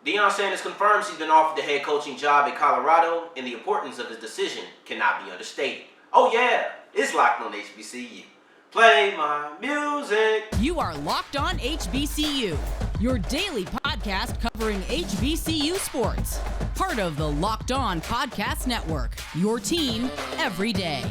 Deion Sanders confirms he's been offered the head coaching job at Colorado, and the importance of his decision cannot be understated. Oh yeah, it's Locked on HBCU. Play my music. You are Locked on HBCU, your daily podcast covering HBCU sports. Part of the Locked On Podcast Network, your team every day.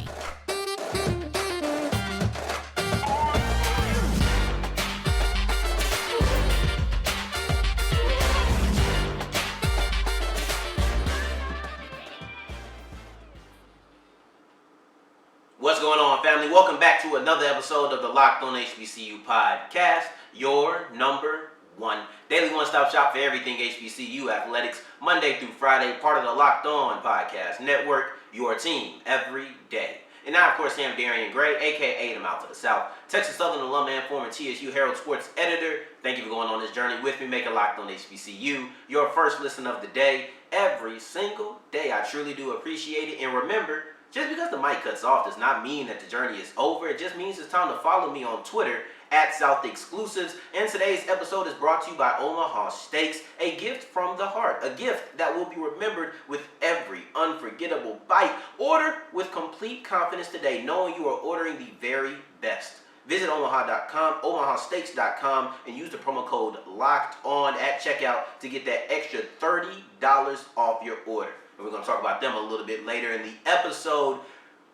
What's going on, family? Welcome back to another episode of the Locked on HBCU podcast, your number one daily one-stop shop for everything HBCU athletics, Monday through Friday, part of the Locked On Podcast Network, your team every day. And now, of course, I'm Darian Gray, a.k.a. the Mouth of the South, Texas Southern alum and former TSU Herald Sports editor. Thank you for going on this journey with me, making Locked on HBCU your first listen of the day every single day. I truly do appreciate it. And remember, just because the mic cuts off does not mean that the journey is over. It just means it's time to follow me on Twitter at South Exclusives. And today's episode is brought to you by Omaha Steaks, a gift from the heart, a gift that will be remembered with every unforgettable bite. Order with complete confidence today, knowing you are ordering the very best. Visit omaha.com, omahasteaks.com, and use the promo code LOCKEDON at checkout to get that extra $30 off your order. And we're going to talk about them a little bit later in the episode.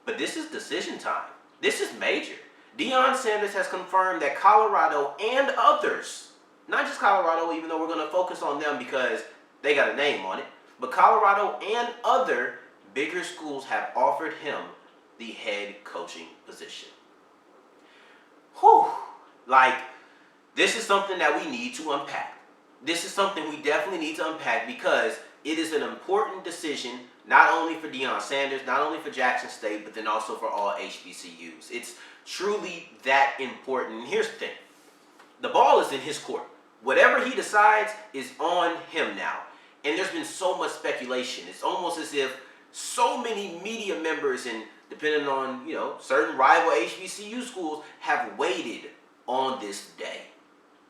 But this is decision time. This is major. Deion Sanders has confirmed that Colorado and others, not just Colorado, even though we're going to focus on them because they got a name on it, but Colorado and other bigger schools have offered him the head coaching position. Whew. Like, this is something that we need to unpack. This is something we definitely need to unpack because it is an important decision, not only for Deion Sanders, not only for Jackson State, but then also for all HBCUs. It's truly that important. And here's the thing. The ball is in his court. Whatever he decides is on him now. And there's been so much speculation. It's almost as if so many media members and depending on, certain rival HBCU schools have waited on this day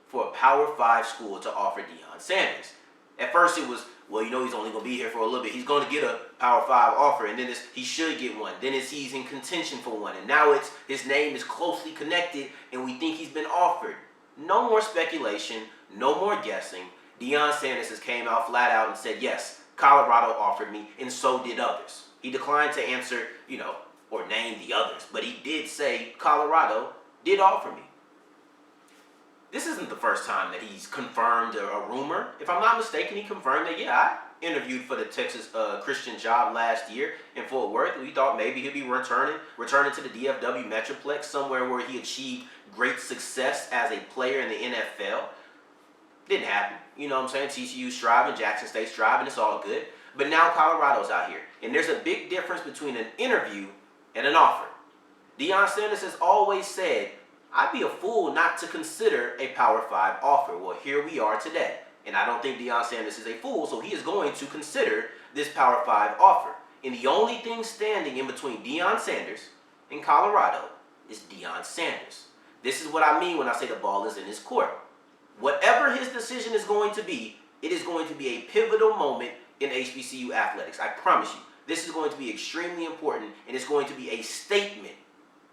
for a Power 5 school to offer Deion Sanders. At first it was, he's only going to be here for a little bit. He's going to get a Power 5 offer, and then he should get one. Then he's in contention for one, and now his name is closely connected, and we think he's been offered. No more speculation, no more guessing. Deion Sanders has came out flat out and said, yes, Colorado offered me, and so did others. He declined to answer, or name the others, but he did say Colorado did offer me. This isn't the first time that he's confirmed a rumor. If I'm not mistaken, he confirmed that, I interviewed for the Texas Christian job last year in Fort Worth. We thought maybe he'd be returning to the DFW Metroplex, somewhere where he achieved great success as a player in the NFL. Didn't happen. You know what I'm saying? TCU's striving, Jackson State's striving, it's all good. But now Colorado's out here. And there's a big difference between an interview and an offer. Deion Sanders has always said, I'd be a fool not to consider a Power 5 offer. Well, here we are today. And I don't think Deion Sanders is a fool, so he is going to consider this Power 5 offer. And the only thing standing in between Deion Sanders and Colorado is Deion Sanders. This is what I mean when I say the ball is in his court. Whatever his decision is going to be, it is going to be a pivotal moment in HBCU athletics. I promise you. This is going to be extremely important, and it's going to be a statement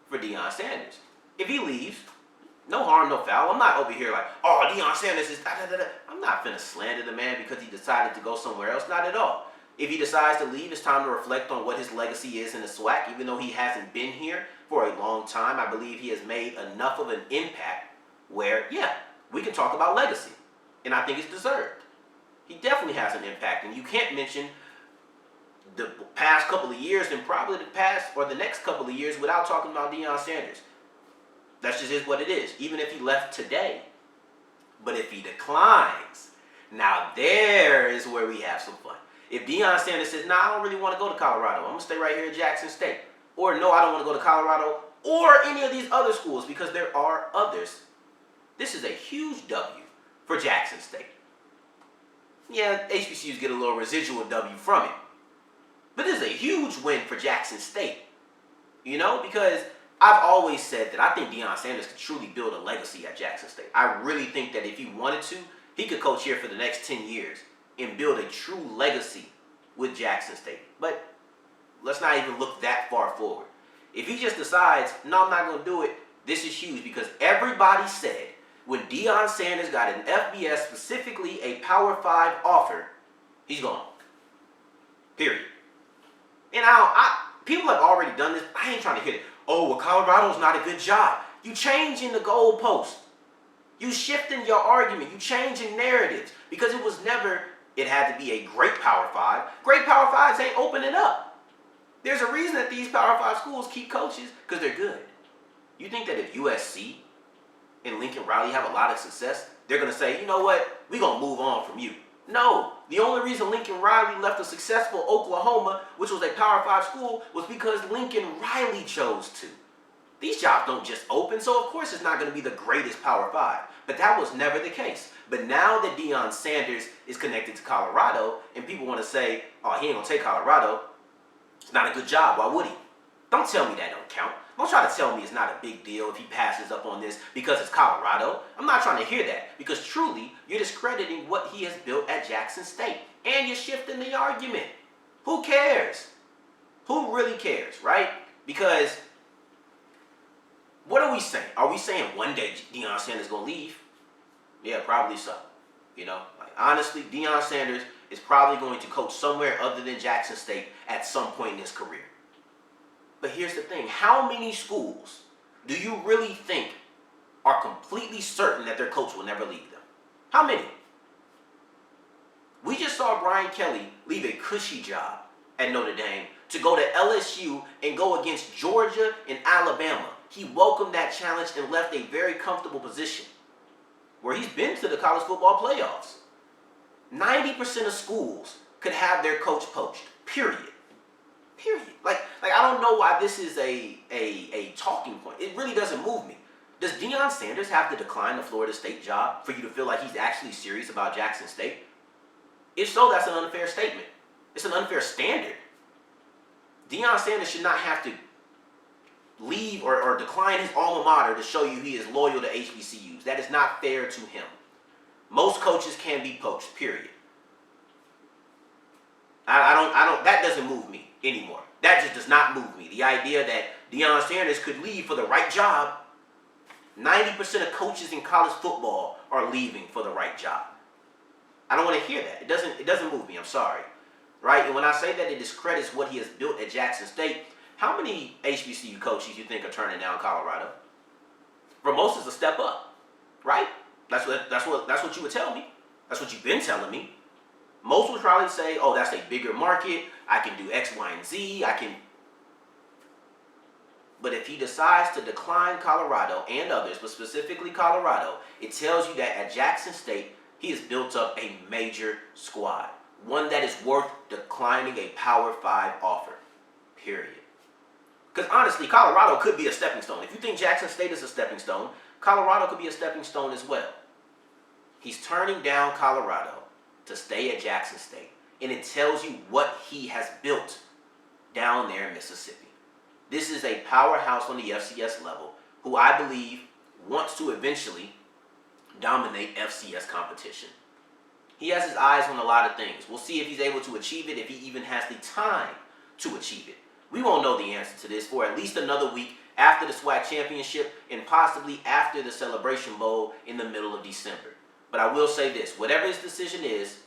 for Deion Sanders. If he leaves, no harm, no foul. I'm not over here like, Deion Sanders is da-da-da-da. I'm not finna slander the man because he decided to go somewhere else. Not at all. If he decides to leave, it's time to reflect on what his legacy is in the SWAC. Even though he hasn't been here for a long time, I believe he has made enough of an impact where, we can talk about legacy. And I think it's deserved. He definitely has an impact. And you can't mention the past couple of years and probably the past or the next couple of years without talking about Deion Sanders. That's just what it is, even if he left today. But if he declines, now there is where we have some fun. If Deion Sanders says, I don't really want to go to Colorado. I'm going to stay right here at Jackson State. Or no, I don't want to go to Colorado or any of these other schools because there are others. This is a huge W for Jackson State. Yeah, HBCUs get a little residual W from it. But this is a huge win for Jackson State. Because I've always said that I think Deion Sanders could truly build a legacy at Jackson State. I really think that if he wanted to, he could coach here for the next 10 years. and build a true legacy with Jackson State. But let's not even look that far forward. If he just decides, no, I'm not going to do it, this is huge because everybody said when Deion Sanders got an FBS, specifically a Power 5 offer, he's gone. Period. And people have already done this. I ain't trying to hit it. Oh, well, Colorado's not a good job. You changing the goalpost. You shifting your argument. You changing narratives. Because it was never, it had to be a great Power 5. Great Power 5s ain't opening up. There's a reason that these Power 5 schools keep coaches, because they're good. You think that if USC and Lincoln Riley have a lot of success, they're going to say, you know what, we're going to move on from you. No. The only reason Lincoln Riley left a successful Oklahoma, which was a Power 5 school, was because Lincoln Riley chose to. These jobs don't just open, so of course it's not going to be the greatest Power 5. But that was never the case. But now that Deion Sanders is connected to Colorado, and people want to say, oh, he ain't going to take Colorado, it's not a good job, why would he? Don't tell me that don't count. Don't try to tell me it's not a big deal if he passes up on this because it's Colorado. I'm not trying to hear that, because truly, you're discrediting what he has built at Jackson State. And you're shifting the argument. Who cares? Who really cares, right? Because what are we saying? Are we saying one day Deion Sanders is going to leave? Yeah, probably so. You know, like, honestly, Deion Sanders is probably going to coach somewhere other than Jackson State at some point in his career. But here's the thing. How many schools do you really think are completely certain that their coach will never leave them? How many? We just saw Brian Kelly leave a cushy job at Notre Dame to go to LSU and go against Georgia and Alabama. He welcomed that challenge and left a very comfortable position where he's been to the college football playoffs. 90% of schools could have their coach poached, period. Period. Like I don't know why this is a talking point. It really doesn't move me. Does Deion Sanders have to decline the Florida State job for you to feel like he's actually serious about Jackson State? If so, that's an unfair statement. It's an unfair standard. Deion Sanders should not have to leave or decline his alma mater to show you he is loyal to HBCUs. That is not fair to him. Most coaches can be poached, period. That doesn't move me anymore. That just does not move me. The idea that Deion Sanders could leave for the right job. 90% of coaches in college football are leaving for the right job. I don't want to hear that. It doesn't move me. I'm sorry. Right? And when I say that, it discredits what he has built at Jackson State. How many HBCU coaches you think are turning down Colorado? For most, it's a step up. Right? That's what you would tell me. That's what you've been telling me. Most would probably say, oh, that's a bigger market. I can do X, Y, and Z. But if he decides to decline Colorado and others, but specifically Colorado, it tells you that at Jackson State, he has built up a major squad. One that is worth declining a Power 5 offer. Period. Because honestly, Colorado could be a stepping stone. If you think Jackson State is a stepping stone, Colorado could be a stepping stone as well. He's turning down Colorado to stay at Jackson State. And it tells you what he has built down there in Mississippi. This is a powerhouse on the FCS level who I believe wants to eventually dominate FCS competition. He has his eyes on a lot of things. We'll see if he's able to achieve it, if he even has the time to achieve it. We won't know the answer to this for at least another week after the SWAC championship and possibly after the Celebration Bowl in the middle of December. But I will say this, whatever his decision is,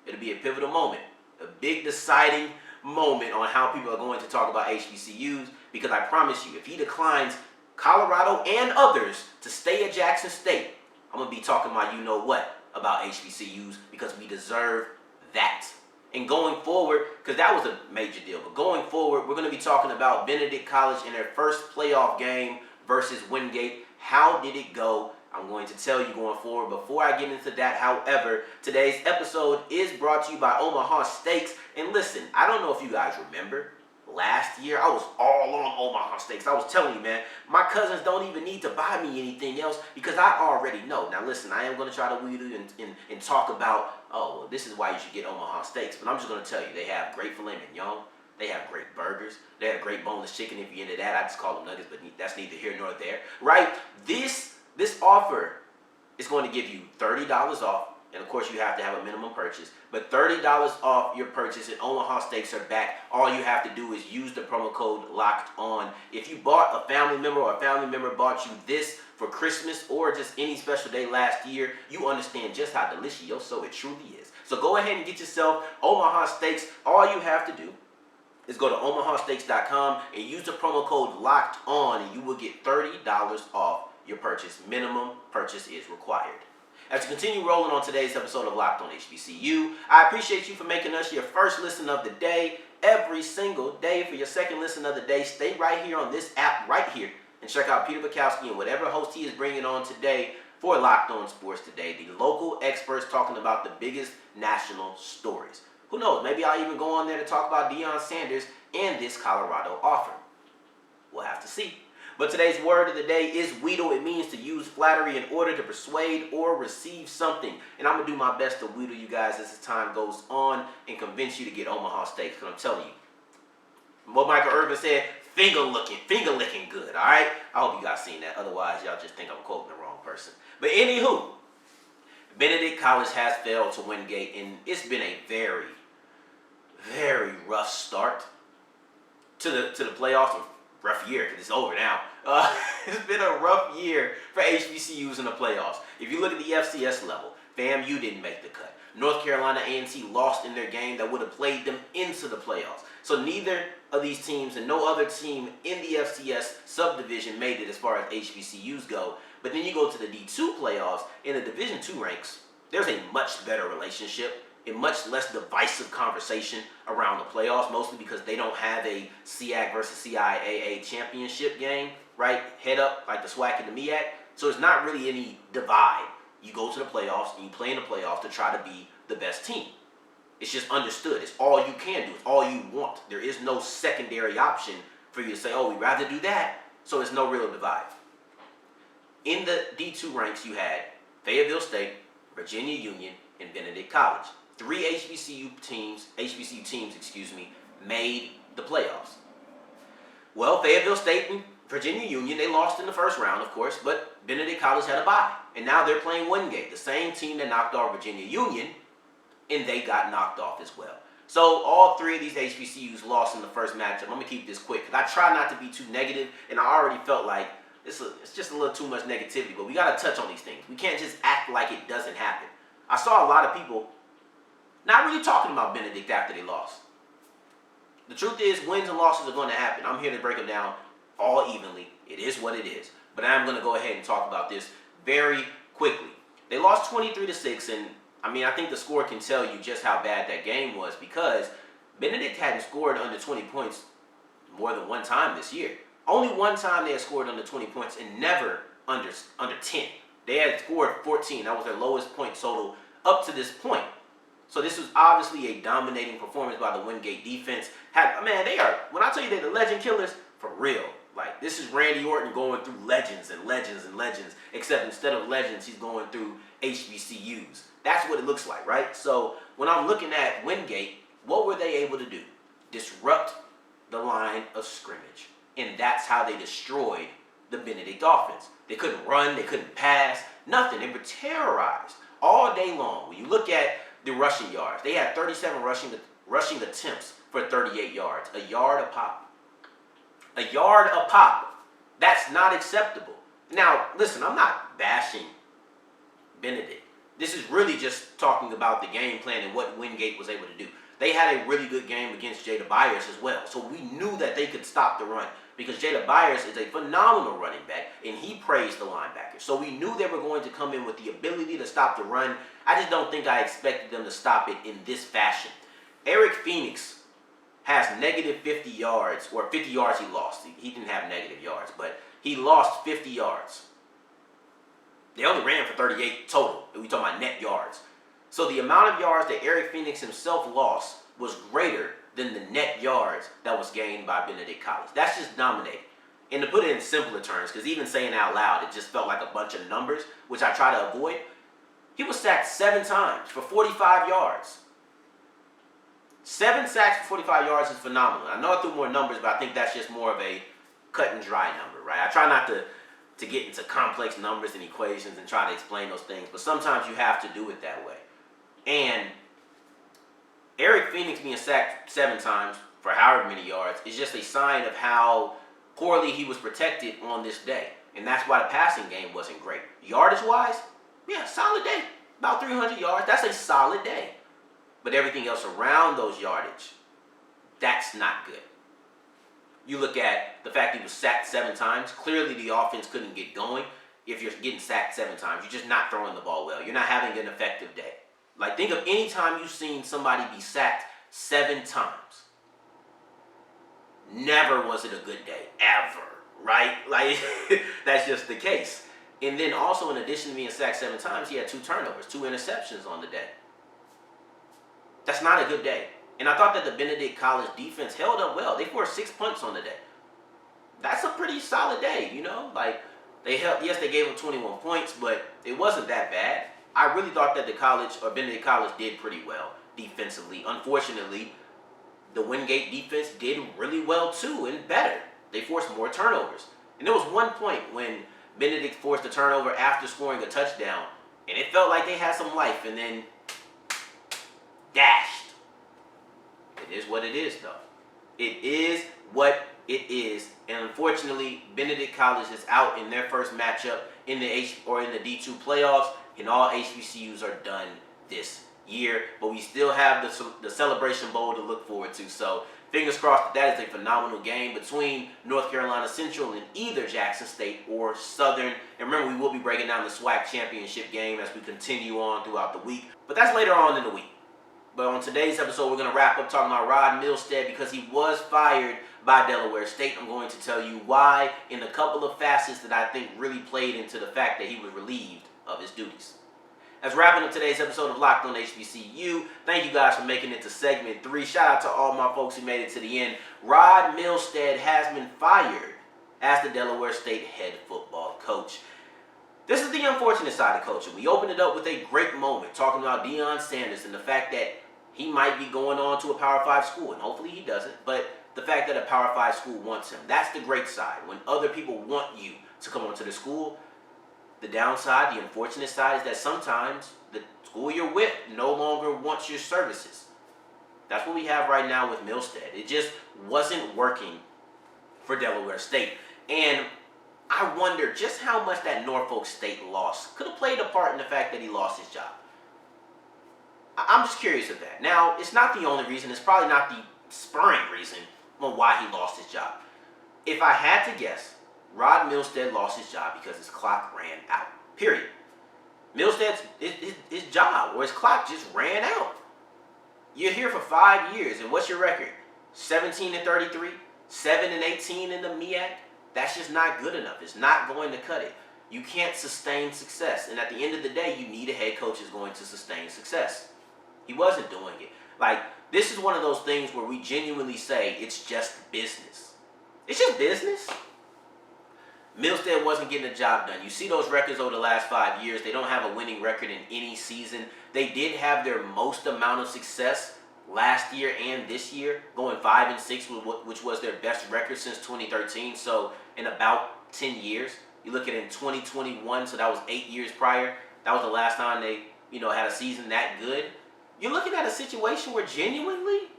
it'll be a pivotal moment, a big deciding moment on how people are going to talk about HBCUs, because I promise you, if he declines Colorado and others to stay at Jackson State, I'm going to be talking about you know what about HBCUs, because we deserve that. And going forward, because that was a major deal, but going forward, we're going to be talking about Benedict College in their first playoff game versus Wingate. How did it go? I'm going to tell you going forward. Before I get into that, however, today's episode is brought to you by Omaha Steaks. And listen, I don't know if you guys remember, last year I was all on Omaha Steaks. I was telling you, man, my cousins don't even need to buy me anything else because I already know. Now listen, I am going to try to wheedle you and talk about, oh, well, this is why you should get Omaha Steaks. But I'm just going to tell you, they have great filet mignon. They have great burgers. They have great boneless chicken if you're into that. I just call them nuggets, but that's neither here nor there, right? This offer is going to give you $30 off And of course, you have to have a minimum purchase. But $30 off your purchase, and Omaha Steaks are back. All you have to do is use the promo code Locked On. If you bought a family member, or a family member bought you this for Christmas or just any special day last year, you understand just how delicioso it truly is. So go ahead and get yourself Omaha Steaks. All you have to do is go to omahasteaks.com and use the promo code Locked On, and you will get $30 off your purchase. Minimum purchase is required. As we continue rolling on today's episode of Locked On HBCU, I appreciate you for making us your first listen of the day every single day. For your second listen of the day, stay right here on this app right here and check out Peter Bukowski and whatever host he is bringing on today for Locked On Sports Today. The local experts talking about the biggest national stories. Who knows, maybe I'll even go on there to talk about Deion Sanders and this Colorado offer. We'll have to see. But today's word of the day is wheedle. It means to use flattery in order to persuade or receive something. And I'm going to do my best to wheedle you guys as time goes on and convince you to get Omaha Steaks. Because I'm telling you, what Michael Irvin said, finger licking good, all right? I hope you guys seen that. Otherwise, y'all just think I'm quoting the wrong person. But anywho, Benedict College has failed to Wingate, and it's been a very, very rough start to the playoffs. Rough year, because it's over now. It's been a rough year for HBCUs in the playoffs. If you look at the FCS level, FAMU didn't make the cut. North Carolina A&T lost in their game that would have played them into the playoffs. So neither of these teams and no other team in the FCS subdivision made it as far as HBCUs go. But then you go to the D2 playoffs, in the Division II ranks, there's a much better relationship, a much less divisive conversation around the playoffs, mostly because they don't have a SEAC versus CIAA championship game, right? Head up like the SWAC and the MEAC. So it's not really any divide. You go to the playoffs and you play in the playoffs to try to be the best team. It's just understood. It's all you can do. It's all you want. There is no secondary option for you to say, oh, we'd rather do that. So there's no real divide. In the D2 ranks, you had Fayetteville State, Virginia Union, and Benedict College. 3 HBCU teams, made the playoffs. Well, Fayetteville State and Virginia Union, they lost in the first round, of course, but Benedict College had a bye. And now they're playing Wingate, the same team that knocked off Virginia Union, and they got knocked off as well. So all 3 of these HBCUs lost in the first matchup. I'm going to keep this quick because I try not to be too negative, and I already felt like it's just a little too much negativity, but we got to touch on these things. We can't just act like it doesn't happen. I saw a lot of people not really talking about Benedict after they lost. The truth is, wins and losses are going to happen. I'm here to break them down all evenly. It is what it is. But I'm going to go ahead and talk about this very quickly. They lost 23-6, and I think the score can tell you just how bad that game was, because Benedict hadn't scored under 20 points more than one time this year. Only one time they had scored under 20 points, and never under 10. They had scored 14. That was their lowest point total up to this point. So this was obviously a dominating performance by the Wingate defense. They are, when I tell you they're the legend killers, for real. Like, this is Randy Orton going through legends and legends and legends, except instead of legends, he's going through HBCUs. That's what it looks like, right? So when I'm looking at Wingate, what were they able to do? Disrupt the line of scrimmage. And that's how they destroyed the Benedict offense. They couldn't run, they couldn't pass, nothing. They were terrorized all day long. When you look at the rushing yards, they had 37 rushing attempts for 38 yards, a yard a pop. A yard a pop. That's not acceptable. Now, listen, I'm not bashing Benedict. This is really just talking about the game plan and what Wingate was able to do. They had a really good game against Jada Byers as well. So we knew that they could stop the run, because Jada Byers is a phenomenal running back, and he praised the linebacker. So we knew they were going to come in with the ability to stop the run. I just don't think I expected them to stop it in this fashion. Eric Phoenix has negative 50 yards, or 50 yards he lost. He didn't have negative yards, but he lost 50 yards. They only ran for 38 total, if we talking about net yards. So the amount of yards that Eric Phoenix himself lost was greater than the net yards that was gained by Benedict College. That's just dominating. And to put it in simpler terms, because even saying it out loud, it just felt like a bunch of numbers, which I try to avoid. He was sacked 7 times for 45 yards. 7 sacks for 45 yards is phenomenal. I know I threw more numbers, but I think that's just more of a cut and dry number, right? I try not to get into complex numbers and equations and try to explain those things, but sometimes you have to do it that way. And Eric Phoenix being sacked 7 times for however many yards is just a sign of how poorly he was protected on this day. And that's why the passing game wasn't great. Yardage-wise, yeah, solid day. About 300 yards. That's a solid day. But everything else around those yardage, that's not good. You look at the fact he was sacked 7 times. Clearly, the offense couldn't get going if you're getting sacked 7 times. You're just not throwing the ball well. You're not having an effective day. Like, think of any time you've seen somebody be sacked 7 times. Never was it a good day, ever, right? Like, that's just the case. And then also, in addition to being sacked 7 times, he had 2 turnovers, 2 interceptions on the day. That's not a good day. And I thought that the Benedict College defense held up well. They forced 6 punts on the day. That's a pretty solid day, you know? Like, they gave up 21 points, but it wasn't that bad. I really thought that Benedict College did pretty well defensively. Unfortunately, the Wingate defense did really well too, and better. They forced more turnovers. And there was one point when Benedict forced a turnover after scoring a touchdown, and it felt like they had some life, and then dashed. It is what it is, though. It is what it is. And unfortunately, Benedict College is out in their first matchup in the D2 playoffs, and all HBCUs are done this year. But we still have the Celebration Bowl to look forward to. So fingers crossed that is a phenomenal game between North Carolina Central and either Jackson State or Southern. And remember, we will be breaking down the SWAC championship game as we continue on throughout the week. But that's later on in the week. But on today's episode, we're going to wrap up talking about Rod Milstead because he was fired by Delaware State. I'm going to tell you why in a couple of facets that I think really played into the fact that he was relieved of his duties. As wrapping up today's episode of Locked On HBCU, thank you guys for making it to segment 3. Shout out to all my folks who made it to the end. Rod Milstead has been fired as the Delaware State head football coach. This is the unfortunate side of coaching. We opened it up with a great moment talking about Deion Sanders and the fact that he might be going on to a Power 5 school, and hopefully he doesn't, but the fact that a Power 5 school wants him, that's the great side. When other people want you to come onto the school, the downside, the unfortunate side is that sometimes the school you're with no longer wants your services. That's what we have right now with Milstead. It just wasn't working for Delaware State. And I wonder just how much that Norfolk State loss could have played a part in the fact that he lost his job. I'm just curious of that. Now, it's not the only reason. It's probably not the spurring reason on why he lost his job. If I had to guess, Rod Milstead lost his job because his clock ran out. Period. Milstead's his job or his clock just ran out. You're here for 5 years, and what's your record? 17-33, 7-18 in the MEAC. That's just not good enough. It's not going to cut it. You can't sustain success, and at the end of the day, you need a head coach who's going to sustain success. He wasn't doing it. Like, this is one of those things where we genuinely say it's just business. It's just business. Milstead wasn't getting the job done. You see those records over the last 5 years. They don't have a winning record in any season. They did have their most amount of success last year and this year, going 5-6, which was their best record since 2013. So in about 10 years, you look at it in 2021, so that was 8 years prior. That was the last time they, had a season that good. You're looking at a situation where genuinely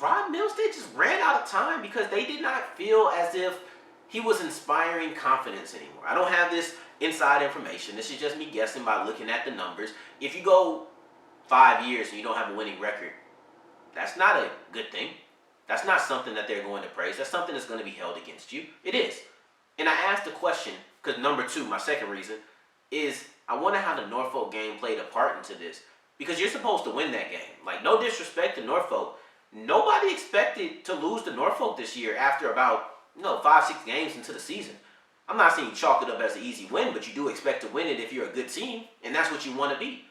Rod Milstead just ran out of time because they did not feel as if he was inspiring confidence anymore. I don't have this inside information. This is just me guessing by looking at the numbers. If you go 5 years and you don't have a winning record, that's not a good thing. That's not something that they're going to praise. That's something that's going to be held against you. It is. And I asked the question because number 2, my second reason, is I wonder how the Norfolk game played a part into this. Because you're supposed to win that game. Like, no disrespect to Norfolk. Nobody expected to lose to Norfolk this year after about, 5-6 games into the season. I'm not saying you chalk it up as an easy win, but you do expect to win it if you're a good team, and that's what you want to be.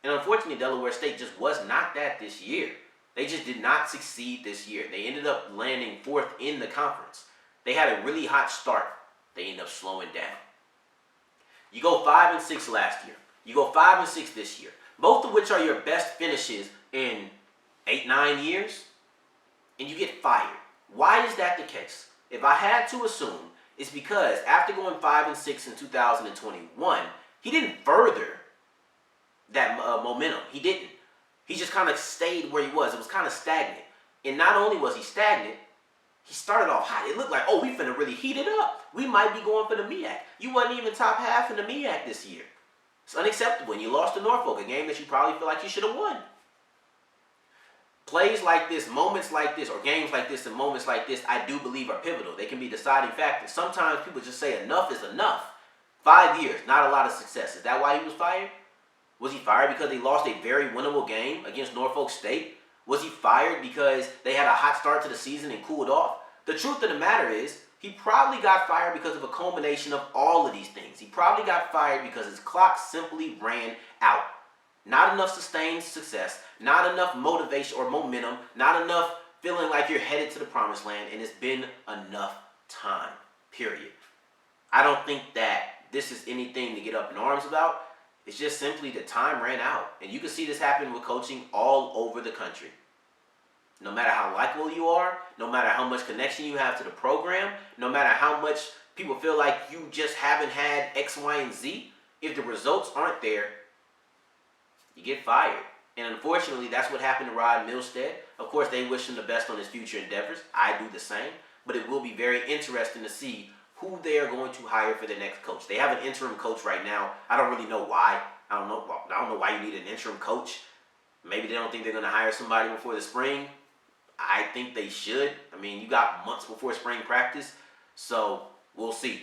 And unfortunately, Delaware State just was not that this year. They just did not succeed this year. They ended up landing 4th in the conference. They had a really hot start. They ended up slowing down. You go 5-6 last year. You go 5-6 this year. Both of which are your best finishes in 8-9 years, and you get fired. Why is that the case? If I had to assume, it's because after going 5-6 in 2021, he didn't further that momentum. He didn't. He just kind of stayed where he was. It was kind of stagnant. And not only was he stagnant, he started off hot. It looked like, oh, we finna really heat it up. We might be going for the MEAC. You wasn't even top half in the MEAC this year. It's unacceptable. And you lost to Norfolk, a game that you probably feel like you should have won. Plays like this, moments like this, or games like this and moments like this, I do believe are pivotal. They can be deciding factors. Sometimes people just say enough is enough. 5 years, not a lot of success. Is that why he was fired? Was he fired because they lost a very winnable game against Norfolk State? Was he fired because they had a hot start to the season and cooled off? The truth of the matter is, he probably got fired because of a culmination of all of these things. He probably got fired because his clock simply ran out. Not enough sustained success, not enough motivation or momentum, not enough feeling like you're headed to the promised land, and it's been enough time, period. I don't think that this is anything to get up in arms about. It's just simply the time ran out. And you can see this happen with coaching all over the country. No matter how likable you are, no matter how much connection you have to the program, no matter how much people feel like you just haven't had X, Y, and Z, if the results aren't there, you get fired. And unfortunately, that's what happened to Rod Milstead. Of course, they wish him the best on his future endeavors. I do the same. But it will be very interesting to see who they are going to hire for their next coach. They have an interim coach right now. I don't really know why. I don't know why you need an interim coach. Maybe they don't think they're going to hire somebody before the spring. I think they should. I mean, you got months before spring practice, so we'll see.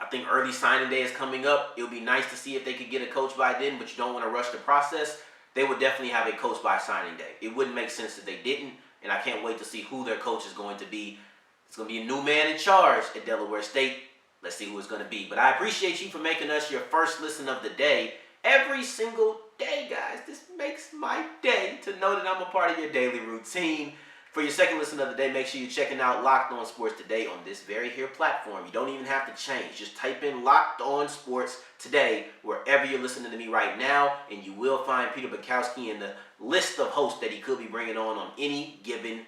I think early signing day is coming up. It'll be nice to see if they could get a coach by then, but you don't want to rush the process. They would definitely have a coach by signing day. It wouldn't make sense if they didn't, and I can't wait to see who their coach is going to be. It's going to be a new man in charge at Delaware State. Let's see who it's going to be. But I appreciate you for making us your first listen of the day every single day, guys. This makes my day to know that I'm a part of your daily routine. For your second listen of the day, make sure you're checking out Locked On Sports Today on this very here platform. You don't even have to change. Just type in Locked On Sports Today wherever you're listening to me right now, and you will find Peter Bukowski in the list of hosts that he could be bringing on any given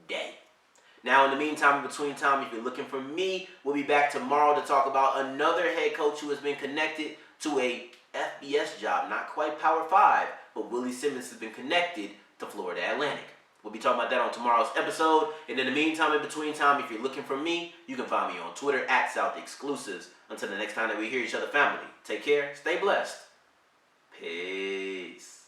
day. Now, in the meantime, in between time, if you're looking for me, we'll be back tomorrow to talk about another head coach who has been connected to a FBS job. Not quite Power 5, but Willie Simmons has been connected to Florida Atlantic. We'll be talking about that on tomorrow's episode. And in the meantime, in between time, if you're looking for me, you can find me on Twitter at South Exclusives. Until the next time that we hear each other, family, take care, stay blessed. Peace.